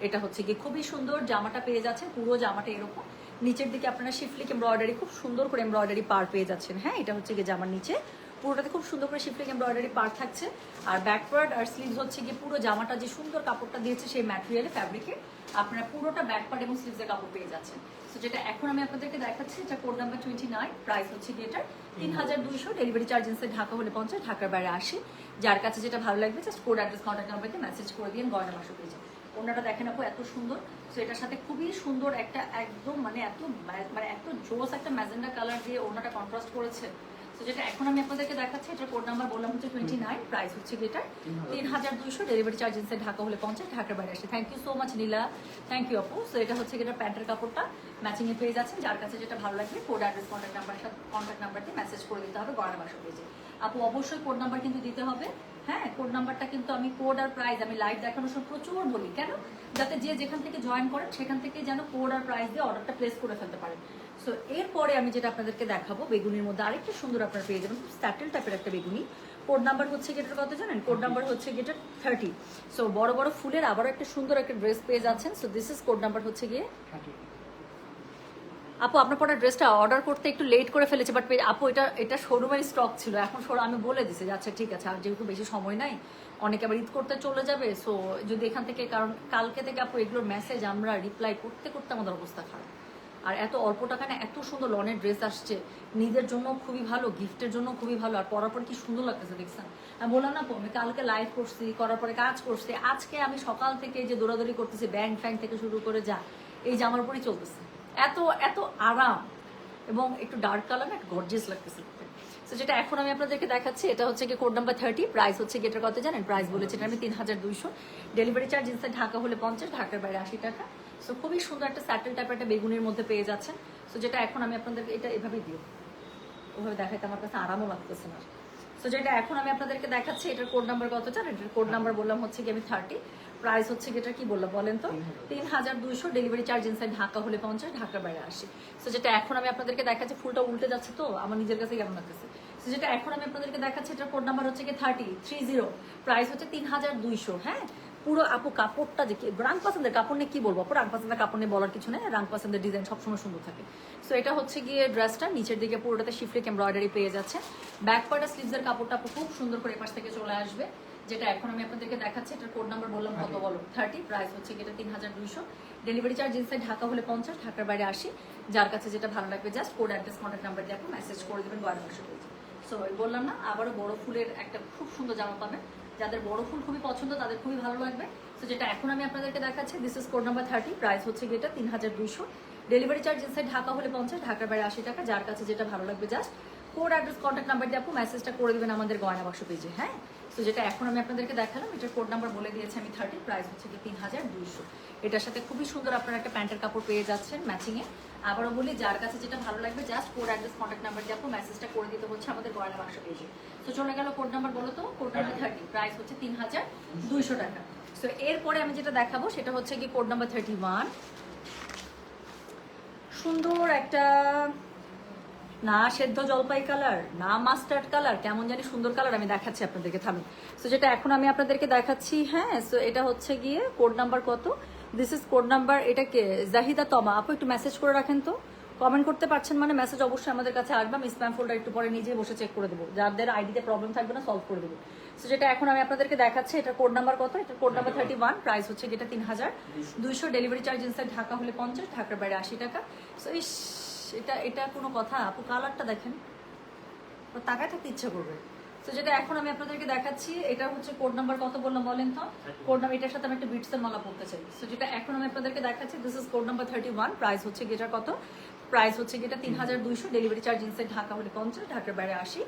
এটা হচ্ছে কি খুবই সুন্দর জামাটা পেয়ে যাচ্ছেন, পুরো জামাটা এরকম, নিচের দিকে আপনারা শিফলিক এমব্রয়ডারি, খুব সুন্দর করে এমব্রয়ডারি পার পেয়ে যাচ্ছেন। হ্যাঁ, এটা হচ্ছে গিয়ে জামার নিচে পুরোটাতে খুব সুন্দর করে শিফলিক এমব্রয়ডারি পার থাকছে। আর ব্যাকওয়ার্ড আর স্লিভস হচ্ছে গিয়ে পুরো জামাটা যে সুন্দর কাপড়টা দিয়েছে সেই ম্যাটেরিয়ালে, ফ্যাব্রিকে, আপনারা পুরোটা ব্যাকপার্ট এবং স্লিভসের কাপড় পেয়ে যাচ্ছেন। সো যেটা এখন আমি আপনাদেরকে দেখাচ্ছি, এটা কোড নাম্বার 29, প্রাইস হচ্ছে গিয়ে এটা 3200, ডেলিভারি চার্জ ইনসাইড ঢাকা হলে 50, ঢাকার বাইরে 80। যার কাছে যেটা ভালো লাগবে জাস্ট কোড অ্যাড্রেস কন্ট্যাক্ট নাম্বারকে মেসেজ করে দিন গয়না বাক্স পেজে। ওনাটা দেখেন আপু এত সুন্দর। সো এটার সাথে খুবই সুন্দর একটা একদম মানে এত জোস একটা ম্যাজেন্ডা কালার দিয়ে ওনাটা কন্ট্রাস্ট করেছে। তো যেটা এখন আমি আপনাদেরকে দেখাচ্ছি, এটার কোড নাম্বার বললাম হচ্ছে 29, প্রাইস হচ্ছে এটা 3200, ডেলিভারি চার্জ ইনসাইড ঢাকা হলে 50, ঢাকার বাইরে আসে। Thank you so much Nila, thank you আপু। সো এটা হচ্ছে এটা প্যান্টের কাপড়টা ম্যাচিং এ পেয়ে যাচ্ছেন, যার কাছে যেটা ভালো লাগবে কোড অ্যাড্রেস কন্ট্যাক্ট নাম্বারটি মেসেজ করে দিতে হবে গয়না বাক্স পেজে। আপু অবশ্যই কোড নাম্বার কিন্তু দিতে হবে, হ্যাঁ কোড নাম্বারটা কিন্তু আমি কোড আর প্রাইস আমি লাইভ দেখানোর সময় প্রচুর বলি, কেন যাতে যে যেখান থেকে জয়েন করেন সেখান থেকে যেন কোড আর প্রাইস দিয়ে অর্ডারটা প্লেস করে ফেলতে পারেন। সো এরপরে আমি যেটা আপনাদেরকে দেখাবো, বেগুনির মধ্যে আরেকটা সুন্দর আপনারা পেয়ে যাবেন, স্যাটেল টাইপের একটা বেগুনি। কোড নাম্বার হচ্ছে গেটার কত জানেন? কোড নাম্বার হচ্ছে গেটার 30। সো বড় বড় ফুলের আবারও একটা সুন্দর একটা ড্রেস পেয়ে যাচ্ছেন। So this is code number হচ্ছে গিয়ে 30। আপু আপনার পরে ড্রেসটা অর্ডার করতে একটু লেট করে ফেলেছে, বাট আপু এটা শোরুমের স্টক ছিল, এখন আমি বলে দিছি যে আচ্ছা ঠিক আছে, আর যেহেতু বেশি সময় নাই, অনেকে আবার ঈদ করতে চলে যাবে। সো যদি এখান থেকে, কারণ কালকে থেকে আপু এগুলোর মেসেজ আমরা রিপ্লাই করতে করতে আমাদের অবস্থা খারাপ। আর এত অল্প টাকা না এত সুন্দর লনের ড্রেস আসছে, নিজের জন্য খুবই ভালো, গিফটের জন্য খুবই ভালো, আর পরার পর কি সুন্দর লাগতেছে দেখছেন। আমি বললাম না আমি কালকে লাইভ করছি, করার পরে কাজ করছি, আজকে আমি সকাল থেকে যে দৌড়াদৌড়ি করতেছি ব্যাংক ফ্যাং থেকে শুরু করে যা এই জামার উপরই চলতেছে, এত এত আরাম এবং একটু ডার্ক কালার না, একটু গর্জিয়াস লাগতেছে। তো যেটা এখন আমি আপনাদেরকে দেখাচ্ছি, এটা হচ্ছে কি কোড নাম্বার 30, প্রাইস হচ্ছে কি এটার কত জানেন? প্রাইস বলেছি আমি 3200, ডেলিভারি চার্জ ইনসাইড ঢাকা হলে 50, ঢাকার বাইরে 80 টাকা। সো খুবই সুন্দর একটা স্যাটেল টাইপের একটা বেগুনের মধ্যে পেয়ে যাচ্ছেন। সো যেটা এখন আমি আপনাদেরকে এটা এভাবে দিও, ওভাবে দেখাইতে আমার কাছে আরামও লাগতেছে না। সো যেটা এখন আমি আপনাদেরকে দেখাচ্ছি, এটার কোড নাম্বার কত জানেন? এটার কোড নাম্বার বললাম হচ্ছে কি আমি 30, প্রাইস হচ্ছে কি এটা কি বললাম বলেন তো? 3200, ডেলিভারি চার্জ ইনসাইড ঢাকা হলে 50, ঢাকার বাইরে 80। সো যেটা এখন আমি আপনাদেরকে দেখাচ্ছি, ফুলটা উল্টে যাচ্ছে তো আমার নিজের কাছে কেমন লাগতেছে। সো যেটা এখন আমি আপনাদেরকে দেখাচ্ছি, এটার কোড নাম্বার হচ্ছে কি 30, প্রাইস হচ্ছে 3200। হ্যাঁ পুরো আপু কাপড়টা দেখে রাং পছন্দের কাপড় নিয়ে কি বলবো আপু, রাং পছন্দের কাপড় নিয়ে বলার কিছু নেই, রাং পছন্দের ডিজাইন সবসময় সুন্দর থাকে। সো এটা হচ্ছে গিয়ে ড্রেসটা নিচের দিকে পুরোটাতে শিফলিক এমব্রয়ডারি পেয়ে যাচ্ছে, ব্যাক পার্টের স্লিভসের কাপড়টা আপু খুব সুন্দর করে এপাশ থেকে চলে আসবে। যেটা এখন আমি আপনাদেরকে দেখাচ্ছি, এটার কোড নাম্বার বললাম কত বলো? 30, প্রাইস হচ্ছে এটা 3200, ডেলিভারি চার্জ ইনসাইড ঢাকা হলে 50, ঢাকার বাইরে 80। যার কাছে যেটা ভালো লাগবে just code address contact number দিয়ে আপনি মেসেজ করে দেবেন গয়না বাক্স পেজে। সো বললাম না, আবারও বড় ফুলের একটা খুব সুন্দর জামা পাবেন, যাদের বড় ফুল খুবই পছন্দ তাদের খুবই ভালো লাগবে। তো যেটা এখন আমি আপনাদেরকে দেখাচ্ছি, this is code number 30, price হচ্ছে এটা 3200, ডেলিভারি চার্জ ইনসাইড ঢাকা হলে 50, ঢাকার বাইরে 80 টাকা। যার কাছে যেটা ভালো লাগবে just code address contact number দিয়ে আপু মেসেজটা করে দেবেন আমাদের গয়না বাক্স পেজে। হ্যাঁ তো যেটা এখন আমি আপনাদেরকে দেখালাম, এটার কোড নাম্বার বলে দিয়েছি আমি 30, প্রাইস হচ্ছে 3200। এটার সাথে খুবই সুন্দর আপনারা একটা প্যান্টের কাপড় পেয়ে যাচ্ছেন ম্যাচিংয়ে। আবারও বলি, যার কাছে যেটা ভালো লাগবে just code address contact number দিয়ে আপু মেসেজটা করে দিতে হচ্ছে আমাদের গয়না বাক্স পেজে। তো চলে গেল কোড নাম্বার বলো তো? কোড নাম্বার 30, প্রাইস হচ্ছে 3200 টাকা। তো এরপরে আমি যেটা দেখাবো সেটা হচ্ছে কি কোড নাম্বার 31, সুন্দর একটা না সেদ্ধ জলপাই কালার না মাস্টার্ড কালার, কেমন জানি সুন্দর কালার, আমি দেখাচ্ছি আপনাদেরকে থামি। সো যেটা এখন আমি আপনাদেরকে দেখাচ্ছি, হ্যাঁ সো এটা হচ্ছে গিয়ে কোড নাম্বার কত? দিস ইজ কোড নাম্বার, এটাকে জাহিদা তমা আপু একটু মেসেজ করে রাখেন তো, কমেন্ট করতে পারছেন মানে মেসেজ অবশ্যই আমাদের কাছে আসবে, আমি স্প্যাম ফোল্ডার একটু পরে নিজে বসে চেক করে দেবো, যাদের আইডিতে প্রবলেম থাকবে না সলভ করে দেবো। সো যেটা এখন আমি আপনাদেরকে দেখাচ্ছি, এটা কোড নাম্বার কত? এটা কোড নাম্বার 31, প্রাইস হচ্ছে এটা 3200, ডেলিভারি চার্জ ইনসাইড ঢাকা হলে 50, ঢাকার বাইরে 80 টাকা। সো এটা কোনো কথা আপু, কালারটা দেখেন, তাকায় থাকতে ইচ্ছা করবে। তো যেটা এখন আমি আপনাদেরকে দেখাচ্ছি, এটা হচ্ছে কোড নাম্বার কত বললাম বলেন তো? কোড নাম্বার, এটার সাথে আমি একটা বিটসের মালা পড়তে চাই। সো যেটা এখন আমি আপনাদেরকে দেখাচ্ছি, this is code number 31, price হচ্ছে এটার কত? প্রাইস হচ্ছে এটা 3200, ডেলিভারি চার্জ ইনসাইড ঢাকা হলে 50, ঢাকার বাইরে 80।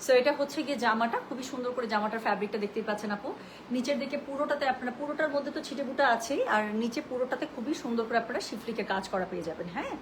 সো এটা হচ্ছে গিয়ে জামাটা, খুবই সুন্দর করে জামাটার ফ্যাব্রিকটা দেখতেই পাচ্ছেন আপু। নিচের দিকে পুরোটাতে আপনারা, পুরোটার মধ্যে তো ছিটে বুটা আছেই, আর নিচে পুরোটাতে খুবই সুন্দর করে আপনারা শিফলিকের কাজ করা পেয়ে যাবেন। হ্যাঁ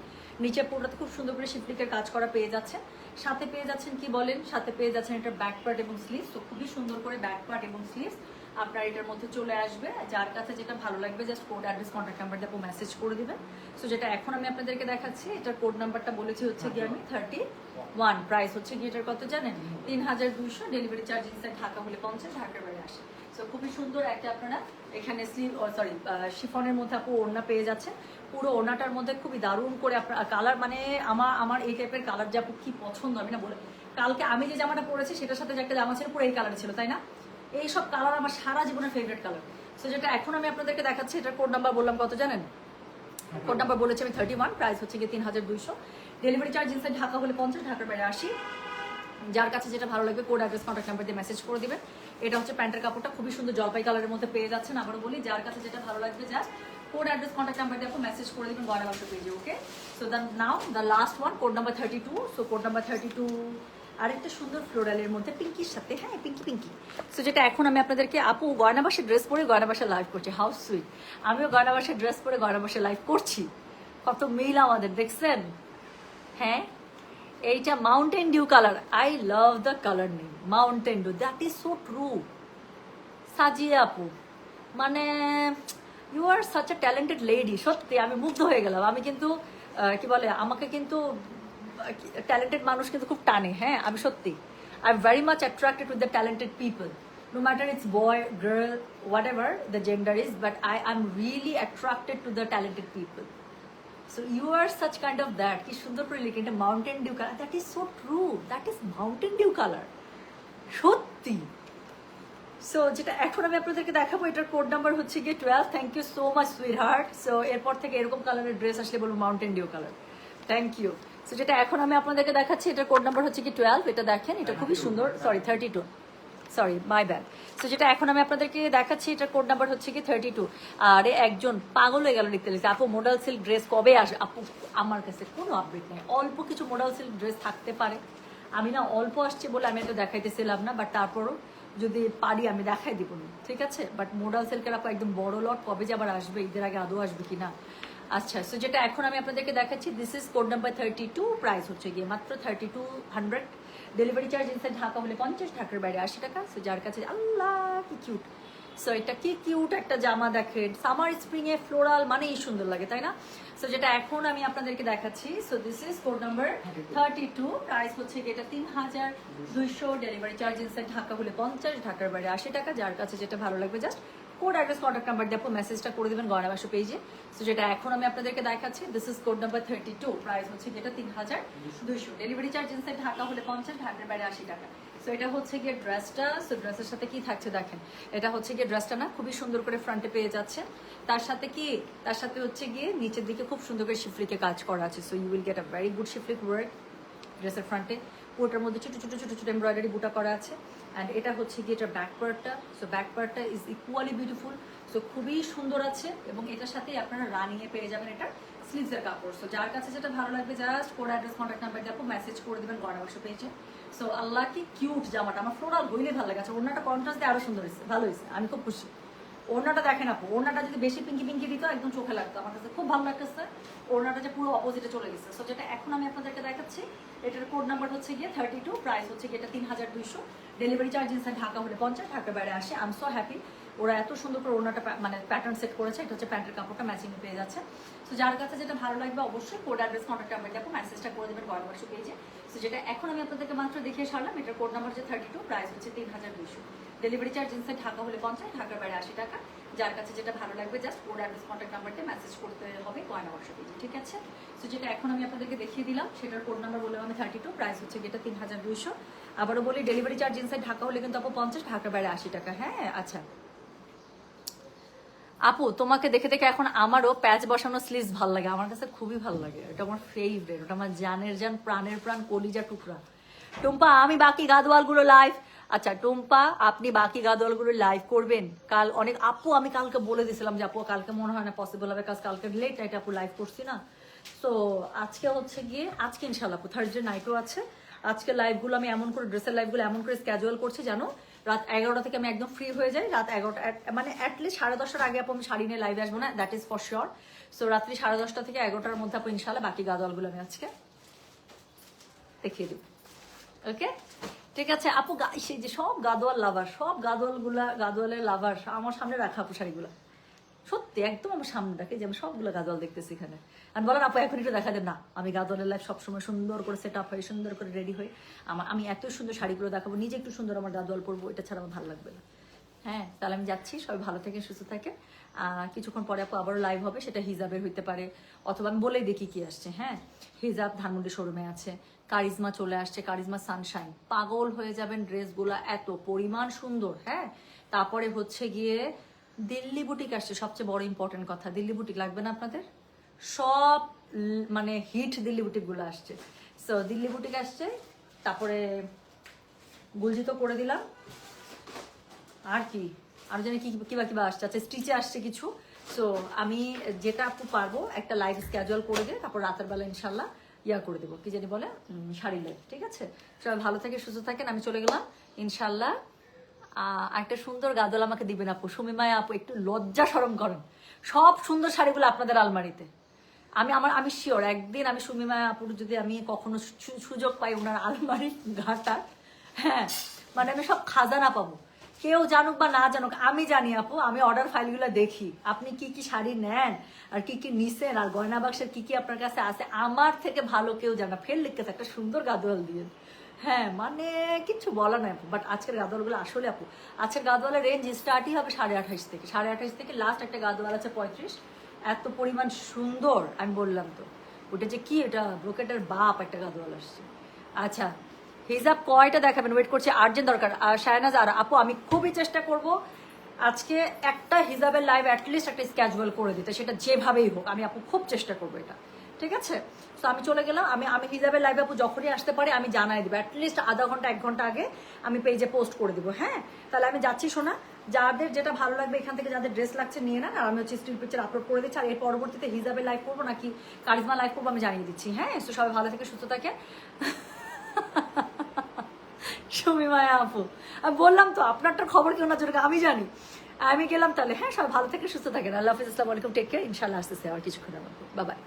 নিচে পুরোটাতে খুব সুন্দর করে শিফলিকের কাজ করা পেয়ে যাচ্ছেন, সাথে পেয়ে যাচ্ছেন কি বলেন, সাথে পেয়ে যাচ্ছেন এটা ব্যাক পার্ট এবং স্লিভস। তো খুবই সুন্দর করে ব্যাক পার্ট এবং স্লিভস আপনার এটার মধ্যে চলে আসবে। যার কাছে যেটা ভালো লাগবে just code address contact number দিয়ে মেসেজ করে দিবেন। সো যেটা এখন আমি আপনাদেরকে দেখাচ্ছি, এটার কোড নাম্বারটা বলেছি হচ্ছে গিয়ে আমি 31, প্রাইস হচ্ছে গিয়ে এটার কত জানেন? 3200, ডেলিভারি চার্জ ইনসাইড ঢাকা হলে 50, ঢাকার বাইরে 80। সো খুবই সুন্দর একটা আপনারা এখানে শিফনের মধ্যে আপু ওড়না পেয়ে যাচ্ছেন, পুরো ওড়নাটার মধ্যে খুবই দারুণ করে আপনার কালার, মানে আমার এই টাইপের কালার যে আপু কি পছন্দ, আমি না বলে, কালকে আমি যে জামাটা পরেছি সেটার সাথে যে একটা জামা ছিল পুরো এই কালার ছিল, তাই না? এইসব কালার আমার সারা জীবনের ফেভারিট কালার। সো যেটা এখন আমি আপনাদেরকে দেখাচ্ছি, এটার কোড নাম্বার বললাম কত জানেন? কোড নাম্বার বলেছি আমি 31, প্রাইস হচ্ছে গিয়ে 3200, ডেলিভারি চার্জ ইনসাইড ঢাকা হলে 50, ঢাকার বাইরে 80। যার কাছে যেটা ভালো লাগবে কোড অ্যাড্রেস কন্ট্যাক্ট নাম্বার দিয়ে মেসেজ করে দিবেন। এটা হচ্ছে প্যান্টের কাপড়টা, খুবই সুন্দর জলপাই কালারের মধ্যে পেয়ে যাচ্ছেন। আবারও বলি, যার কাছে যেটা ভালো লাগবে just code address contact number দিয়ে আপনি মেসেজ করে দিবেন গয়না বাক্স পেজে। Okay, so now the last one, code number 32। So code number 32 আরেকটা সুন্দর ফ্লোরালের মধ্যে পিঙ্কির সাথে, হ্যাঁ পিঙ্কি। সো যেটা এখন আমি আপনাদেরকে, আপু গয়না বাসের ড্রেস পরে গয়না বাসা লাইভ করছি, হাউ সুইট। আমিও গয়না বাসের ড্রেস পরে গয়না বাসা লাইভ করছি, কত মিল আমাদের, দেখছেন? হ্যাঁ, এইটা Mountain Dew colour, I love the colour name Mountain Dew, that is so true. সাজিয়ে আপু, মানে you are such a talented lady, সত্যি আমি মুগ্ধ হয়ে গেলাম। আমি কিন্তু কি বলে, আমাকে কিন্তু ট্যালেন্টেড মানুষ কিন্তু খুব টানে, হ্যাঁ আমি সত্যি, I am very much attracted with the talented people, no matter it's boy, girl, whatever the gender is, but I am really attracted to the talented people. So you are such kind of that. কি সুন্দর করে লিখে, এটা mountain Dew colour, that is so true, that is mountain Dew colour, সত্যি। সো যেটা এখন আমি আপনাদেরকে দেখাবো, এটার কোড নাম্বার হচ্ছে গিয়ে 12। Thank you so much sweetheart. So এরপর থেকে এরকম কালারের ড্রেস আসলে বলবো Mountain Dew colour. Thank you. So যেটা এখন আমি আপনাদেরকে দেখাচ্ছি, এটার কোড নাম্বার হচ্ছে কি 12। এটা দেখেন, এটা খুবই সুন্দর, sorry 32, sorry my bad. So যেটা এখন আমি আপনাদেরকে দেখাচ্ছি, এটার কোড নাম্বার হচ্ছে কি 32। আরে একজন পাগল হয়ে গেল লিখতে লিখতে, আপু মডেল সিল্ক ড্রেস কবে আসবে? আপু আমার কাছে কোনো আপডেট নেই, অল্প কিছু মডেল সিল্ক ড্রেস থাকতে পারে, আমি না অল্প আসছে বলে আমি এটা দেখাইতেছিলাম না, বাট তারপরও যদি পারি আমি দেখাই দিব না, ঠিক আছে? বাট মোডাল সিল্কের আপু একদম বড় লট কবে যে আবার আসবে, ঈদের আগে আদৌ আসবে কিনা। আচ্ছা, সো যেটা এখন আমি আপনাদেরকে দেখাচ্ছি, this is code number 32, price হচ্ছে গিয়ে মাত্র 3200। ডেলিভারি চার্জ ইনসাইড ঢাকা হলে 50, ঢাকার বাইরে 80 টাকা। সো যার কাছে, আল্লাহ কি কিউট, সো এটা কি কিউট একটা জামা দেখেন, সামার স্প্রিং এ ফ্লোরাল মানেই সুন্দর লাগে, তাই না? সো যেটা এখন আমি আপনাদেরকে দেখাচ্ছি, so this is code number 32, price হচ্ছে এটা 3200। ডেলিভারি চার্জ ইনসাইড ঢাকা হলে 50, ঢাকার বাইরে 80 টাকা। যার কাছে যেটা ভালো লাগবে just code address contact number দিয়ে আপনি মেসেজটা করে দেবেন গয়না বাক্স পেজে। সো যেটা এখন আমি আপনাদেরকে দেখাচ্ছি, this is code number 32, price হচ্ছে যেটা 3200। ডেলিভারি চার্জ ইনসাইড ঢাকা হলে 50, ঢাকার বাইরে 80 টাকা। সো এটা হচ্ছে গিয়ে ড্রেসটা। সো ড্রেসের সাথে কি থাকছে দেখেন, এটা হচ্ছে গিয়ে ড্রেসটা না খুবই সুন্দর করে ফ্রন্টে পেয়ে যাচ্ছে, তার সাথে কি, তার সাথে হচ্ছে গিয়ে নিচের দিকে খুব সুন্দর করে শিফলিকে কাজ করা আছে। So you will get a very good schiffli work ড্রেসের ফ্রন্টে। পুরোটার মধ্যে ছোটো ছোটো ছোটো ছোটো এমব্রয়ডারি বুটা করা আছে। অ্যান্ড এটা হচ্ছে গিয়ে এটার ব্যাক পার্টটা। সো ব্যাক পার্টটা ইজ ইকুয়ালি বিউটিফুল, সো খুবই সুন্দর আছে। এবং এটার সাথেই আপনারা রানিংয়ে পেয়ে যাবেন এটা স্লিভসের কাপড়। সো যার কাছে যেটা ভালো লাগবে just code address contact number দিয়ে আপনি মেসেজ করে দেবেন গয়না বাক্স পেয়েছে। সো আল্লাহ কি কিউট জামাটা, আমার ফ্লোরাল হইলে ভালো লাগে। আচ্ছা, ওড়নাটা কন্ট্রাস্ট দিয়ে আরো সুন্দর হয়েছে, ভালো হয়েছে, আমি খুব খুশি। ওড়নাটা দেখেন আপু, ওড়নাটা যদি বেশি পিঙ্কি পিঙ্কি দিত একদম চোখে লাগতো, আমার কাছে খুব ভালো লাগতেছে। ওড়নাটা যে পুরো অপোজিটে চলে গেছে। সো যেটা এখন আমি আপনাদেরকে দেখাচ্ছি, এটার কোড নাম্বার হচ্ছে গিয়ে 32, প্রাইস হচ্ছে গিয়ে এটা 3200। ডেলিভারি চার্জ ইনসাইড ঢাকা হলে 50, ঢাকার বাইরে 80। আই এম সো হ্যাপি, ওরা এত সুন্দর করে ওড়নাটা মানে প্যাটার্ন সেট করেছে। এটা হচ্ছে প্যান্টের কাপড়টা ম্যাচিং পেয়ে যাচ্ছে। সো যার কাছে যেটা ভালো লাগবে অবশ্যই কোড অ্যাড্রেস কন্ট্যাক্ট নাম্বার দিয়ে আপনি মেসেজটা করে দেবেন গয়না বাক্স পেজে। সো যেটা এখন আমি আপনাদেরকে মাত্র দেখিয়ে সারলাম, এটার কোড নাম্বার হচ্ছে 32, প্রাইস হচ্ছে 3200। ডেলিভারি চার্জ ইনসাইড ঢাকা হলে 50, ঢাকার বাইরে 80 টাকা। যার কাছে যেটা ভালো লাগবে জাস্ট কোড অ্যাড্রেস কন্ট্যাক্ট নাম্বারতে মেসেজ করতে হবে গয়না বাক্স পেজে, ঠিক আছে? সো যেটা এখন আমি আপনাদেরকে দেখিয়ে দিলাম, সেটার কোড নাম্বার বললাম আমি 32, প্রাইস হচ্ছে এটা 3200। আবারও বলি, ডেলিভারি চার্জ ইনসাইড ঢাকা হলে কিন্তু আপু 50, ঢাকার বাইরে 80 টাকা। হ্যাঁ, আচ্ছা আপু তোমাকে দেখে দেখে এখন আমারও প্যাচ বসানো স্লিভস ভালো লাগে, আমার কাছে খুবই ভালো লাগে, এটা আমার ফেভারিট, ওটা আমার জানের জান, প্রাণের প্রাণ, কলিজা টুকরা। টুম্পা আমি বাকি গাদোয়ালগুলো লাইভ, আচ্ছা টুম্পা আপনি বাকি গাদোয়ালগুলো লাইভ করবেন কাল? অনেক আপু আমি কালকে বলে দিয়েছিলাম যে আপু কালকে মনে হয় না পসিবল হবে, কাজ কালকে লেট নাইট আপু লাইভ করছি না। সো আজকে হচ্ছে গিয়ে, আজকে ইনশাল্লাহ আপু থার্সডে নাইটও আছে। আজকে লাইভগুলো আমি এমন করে, ড্রেসের লাইভগুলো এমন করে স্ক্যাজুয়াল করছি জানো, রাত 11টা থেকে আমি একদম ফ্রি হয়ে যাই। রাত 11টা মানে অ্যাটলিস্ট 10:30টার আগে আপু আমি শাড়ি নিয়ে লাইভে আসবো না, that is for sure. So রাত্রি 10:30টা থেকে 11টার মধ্যে আপু ইনশাল্লাহ বাকি গাদোয়ালগুলো আমি আজকে দেখিয়ে দেবো। ওকে, ঠিক আছে আপু। সেই যে সব গাদোয়াল লাভার, সব গাদোয়ালের লাভার আমার সামনে রাখা আপু শাড়িগুলো, সত্যি একদম আমার সামনে রাখে যে আমি সবগুলো গাদোয়াল দেখতেছি এখানে। আর বলেন আপু এখন একটু দেখা যায় না, আমি গাদোয়ালের লাইফ সবসময় সুন্দর করে সেট আপ হয়ে সুন্দর করে রেডি হয়ে আমি এত সুন্দর শাড়িগুলো দেখাবো, নিজে একটু সুন্দর আমার গাদোয়াল পরবো, এটা ছাড়া আমার ভালো লাগবে না। হ্যাঁ, তাহলে আমি যাচ্ছি, সবাই ভালো থেকে সুস্থ থাকে। কিছুক্ষণ পরে আপু আবারও লাইভ হবে, সেটা হিজাবের হইতে পারে, অথবা আমি বলেই দেখি কি আসছে। হ্যাঁ, হিজাব ধানমন্ডি শোরুমে আছে, কারিজমা চলে আসছে, কারিজমা সানশাইন, পাগল হয়ে যাবেন, ড্রেসগুলো এত পরিমাণ সুন্দর। হ্যাঁ, তারপরে হচ্ছে গিয়ে দিল্লি বুটিক আসছে, সবচেয়ে বড় ইম্পর্টেন্ট কথা, দিল্লি বুটিক লাগবে না আপনাদের? সব মানে হিট দিল্লি বুটিকগুলো আসছে। সো দিল্লি বুটিক আসছে, তারপরে গুলজি তো করে দিলাম, আর কি আর জানি কি কিবা কিবা আসছে। আচ্ছা স্টিচে আসছে কিছু। সো আমি যেটা আপু পারবো একটা লাইভ স্ক্যাজুয়াল করে দিয়ে তারপর রাতের বেলা ইনশাল্লাহ ইয়া করে দেবো, কি জানি বলে, শাড়ি লাইভ। ঠিক আছে, সবাই ভালো থাকে সুস্থ থাকেন, আমি চলে গেলাম ইনশাল্লাহ। একটা সুন্দর গাদল আমাকে দিবেন আপু, সুমিমায়া আপু, একটু লজ্জা শরম করেন। সব সুন্দর শাড়িগুলো আপনাদের আলমারিতে। আমি শিওর একদিন আমি সুমিমায়া আপুর যদি আমি কখনো সুযোগ পাই ওনার আলমারি ঘাটার, হ্যাঁ মানে আমি সব খাজানা পাবো। কেউ জানুক বা না জানুক আমি জানি আপু, আমি অর্ডার ফাইলগুলো দেখি আপনি কি কি শাড়ি নেন আর কি কি নিছেন আর গয়না বাক্সের কি কি আপনার কাছে আছে, আমার থেকে ভালো কেউ জানা। ফের লিখতে একটা সুন্দর গাদোয়াল দিয়ে, হ্যাঁ মানে কিচ্ছু বলা নাই আপু। বাট আজকের গাদোয়ালগুলো আসলে আপু, আজকের গাদোয়ালের রেঞ্জ স্টার্টই হবে 28.5 থেকে, 28.5 থেকে লাস্ট একটা গাদোয়াল আছে 35। এত পরিমাণ সুন্দর, আমি বললাম তো ওটা যে কি, এটা ব্রোকেটের বাপ একটা গাদোয়াল আসছে। আচ্ছা হিজাব কয়টা দেখাবেন, ওয়েট করছি, আর্জেন্ট দরকার। আর শায়নাজ আর আপু আমি খুবই চেষ্টা করব আজকে একটা হিজাবের লাইভ অ্যাটলিস্ট একটা স্ক্যাজুয়াল করে দিতে, সেটা যেভাবেই হোক আমি আপু খুব চেষ্টা করবো এটা। ঠিক আছে, তো আমি চলে গেলাম। আমি হিজাবের লাইভ আপু যখনই আসতে পারি আমি জানাই দেবো, অ্যাটলিস্ট আধা ঘন্টা 1 ঘন্টা আগে আমি পেজে পোস্ট করে দেবো। হ্যাঁ তাহলে আমি যাচ্ছি শোনা, যাদের যেটা ভালো লাগবে এখান থেকে, যাদের ড্রেস লাগছে নিয়ে নেন, আর আমি হচ্ছে স্টিল পিকচার আপলোড করে দিচ্ছি। আর এর পরবর্তীতে হিজাবের লাইভ করবো নাকি কারিজমা লাইভ করবো আমি জানিয়ে দিচ্ছি। হ্যাঁ, তো সবাই ভালো থেকে সুস্থ থাকে। সুমিমায়া আপু আমি বললাম তো আপনারটার খবর কেউ না জন্য আমি জানি। আমি গেলাম তাহলে, হ্যাঁ সবাই ভালো থেকে সুস্থ থাকেন, আল্লাহ হাফিজ, আসসালামু আলাইকুম, টেক কেয়ার, ইনশাল্লাহ আসতেছে আর কিছুক্ষণের মধ্যে, বাই বাই।